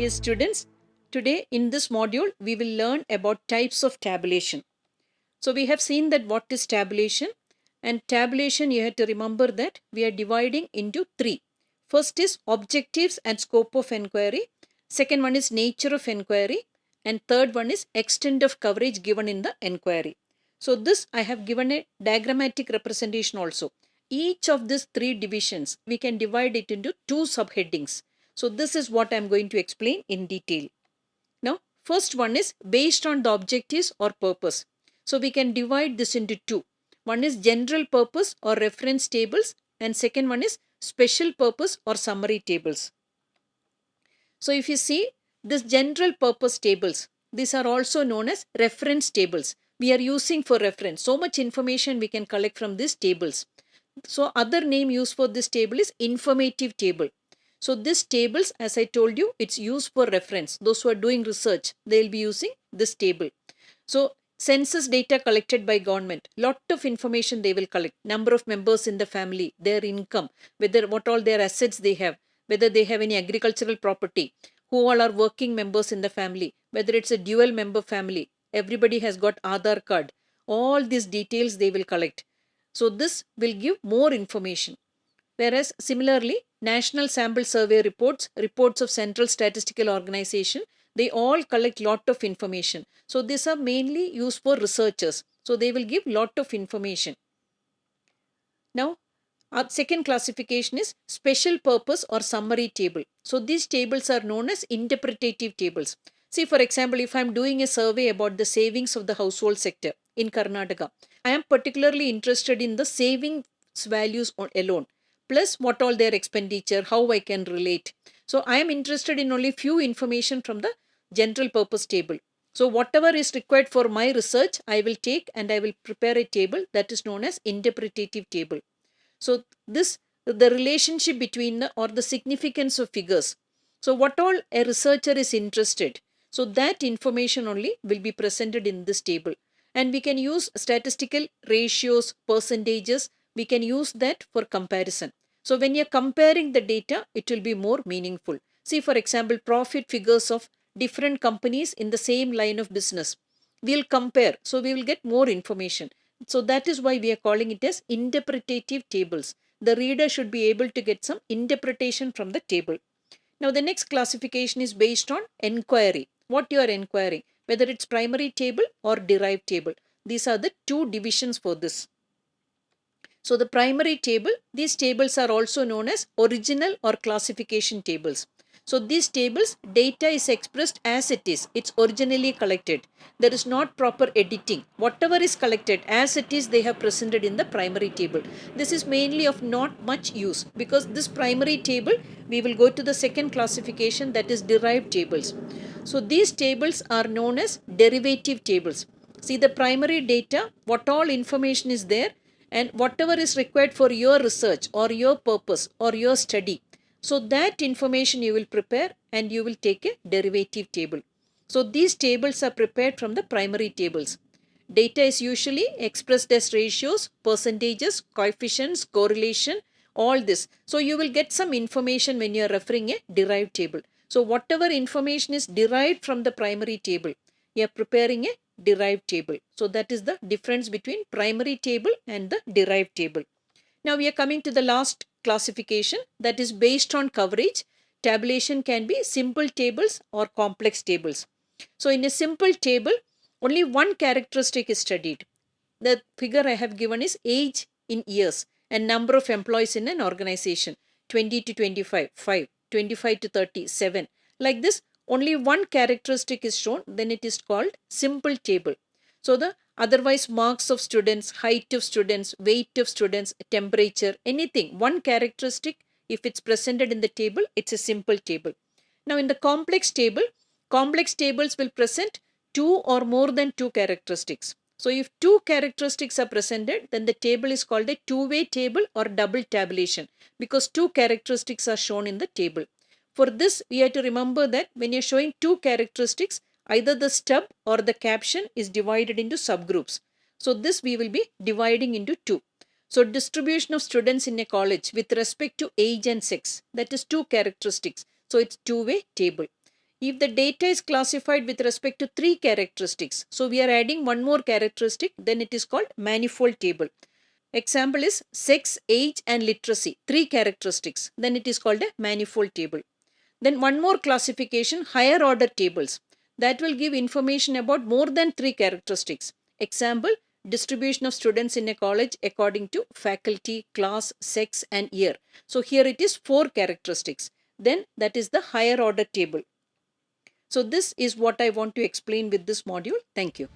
Dear students, today in this module we will learn about types of tabulation. So we have seen that what is tabulation, and tabulation you have to remember that we are dividing into three. First is objectives and scope of inquiry, second one is nature of inquiry, and third one is extent of coverage given in the inquiry. So this I have given a diagrammatic representation also. Each of these three divisions we can divide it into two subheadings. So this is what I am going to explain in detail. Now, first one is based on the objectives or purpose. So we can divide this into two. One is general purpose or reference tables, and second one is special purpose or summary tables. So if you see this general purpose tables, these are also known as reference tables. We are using for reference. So much information we can collect from these tables. So other name used for this table is informative table. So this tables, as I told you, it's used for reference. Those who are doing research, they will be using this table. So census data collected by government, lot of information they will collect. Number of members in the family, their income, whether what all their assets they have, whether they have any agricultural property, who all are working members in the family, whether it's a dual member family, everybody has got Aadhaar card. All these details they will collect. So this will give more information. Whereas similarly, National Sample Survey reports, reports of Central Statistical Organization, they all collect lot of information. So these are mainly used for researchers. So they will give lot of information. Now, our second classification is special purpose or summary table. So these tables are known as interpretative tables. See, for example, if I am doing a survey about the savings of the household sector in Karnataka, I am particularly interested in the savings values alone, plus what all their expenditure, how I can relate. So I am interested in only few information from the general purpose table. So whatever is required for my research, I will take and I will prepare a table that is known as interpretative table. So this, the relationship between or the significance of figures. So what all a researcher is interested, so that information only will be presented in this table. And we can use statistical ratios, percentages, we can use that for comparison. So when you're comparing the data, it will be more meaningful. See, for example, profit figures of different companies in the same line of business. We'll compare, so we will get more information. So that is why we are calling it as interpretative tables. The reader should be able to get some interpretation from the table. Now the next classification is based on inquiry. What you are inquiring, whether it's primary table or derived table. These are the two divisions for this. So the primary table, these tables are also known as original or classification tables. So these tables, data is expressed as it is. It's originally collected. There is not proper editing. Whatever is collected as it is, they have presented in the primary table. This is mainly of not much use because this primary table, we will go to the second classification, that is derived tables. So these tables are known as derivative tables. See, the primary data, what all information is there, and whatever is required for your research or your purpose or your study. So that information you will prepare and you will take a derivative table. So these tables are prepared from the primary tables. Data is usually expressed as ratios, percentages, coefficients, correlation, all this. So you will get some information when you are referring a derived table. So whatever information is derived from the primary table, you are preparing a derived table. So that is the difference between primary table and the derived table. Now we are coming to the last classification, that is based on coverage. Tabulation can be simple tables or complex tables. So in a simple table, only one characteristic is studied. The figure I have given is age in years and number of employees in an organization, 20 to 25, 5, 25 to 30, 7. Like this, only one characteristic is shown, then it is called simple table. So the otherwise marks of students, height of students, weight of students, temperature, anything, one characteristic, if it's presented in the table, it's a simple table. Now in the complex table, complex tables will present two or more than two characteristics. So if two characteristics are presented, then the table is called a two-way table or double tabulation because two characteristics are shown in the table. For this, we have to remember that when you're showing two characteristics, either the stub or the caption is divided into subgroups. So this we will be dividing into two. So distribution of students in a college with respect to age and sex, that is two characteristics. So it's two-way table. If the data is classified with respect to 3 characteristics, so we are adding one more characteristic, then it is called manifold table. Example is sex, age and literacy, 3 characteristics, then it is called a manifold table. Then one more classification, higher order tables, that will give information about more than 3 characteristics. Example, distribution of students in a college according to faculty, class, sex and year. So here it is 4 characteristics. Then that is the higher order table. So this is what I want to explain with this module. Thank you.